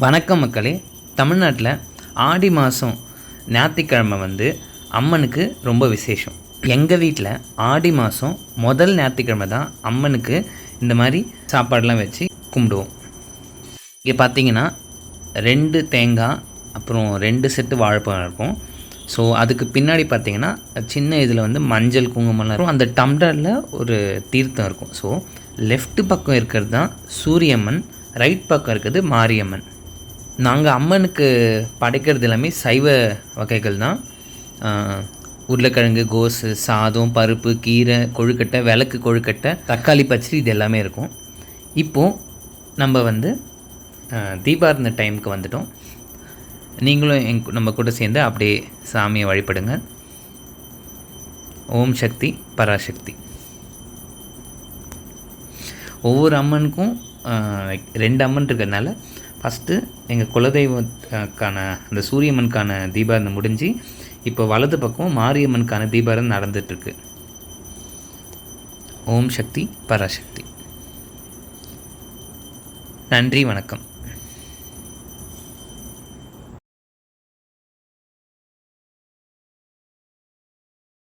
வணக்கம் மக்களே. தமிழ்நாட்டில் ஆடி மாதம் ஞாயிற்றுக்கிழமை அம்மனுக்கு ரொம்ப விசேஷம். எங்கள் வீட்டில் ஆடி மாதம் முதல் ஞாயிற்றுக்கிழமை தான் அம்மனுக்கு இந்த மாதிரி சாப்பாடெலாம் வச்சு கும்பிடுவோம். இங்கே பார்த்தீங்கன்னா 2 தேங்காய் அப்புறம் 2 செட்டு வாழைப்பழம் இருக்கும். ஸோ அதுக்கு பின்னாடி பார்த்திங்கன்னா சின்ன இதில் மஞ்சள் குங்குமம்லாம் இருக்கும். அந்த டம்ளரில் ஒரு தீர்த்தம் இருக்கும். ஸோ லெஃப்ட் பக்கம் இருக்கிறது தான் சூரியம்மன், ரைட் பக்கம் இருக்கிறது மாரியம்மன். நாங்கள் அம்மனுக்கு படைக்கிறது எல்லாமே சைவ வகைகள் தான். உருளைக்கிழங்கு, கோஸு, சாதம், பருப்பு, கீரை, கொழுக்கட்டை, விளக்கு கொழுக்கட்டை, தக்காளி பச்சடி, இது எல்லாமே இருக்கும். இப்போது நம்ம தீபாரதனை டைமுக்கு வந்துட்டோம். நீங்களும் நம்ம கூட சேர்ந்து அப்படியே சாமியை வழிபடுங்க. ஓம் சக்தி பராசக்தி. ஒவ்வொரு அம்மனுக்கும் 2 அம்மன் இருக்கிறதுனால ஃபஸ்ட்டு எங்கள் குலதெய்வக்கான அந்த சூரியம்மனுக்கான தீபாரதனை முடிஞ்சு இப்போ வலது பக்கம் மாரியம்மனுக்கான தீபாரதனை நடந்துகிட்ருக்கு. ஓம் சக்தி பராசக்தி. நன்றி, வணக்கம்.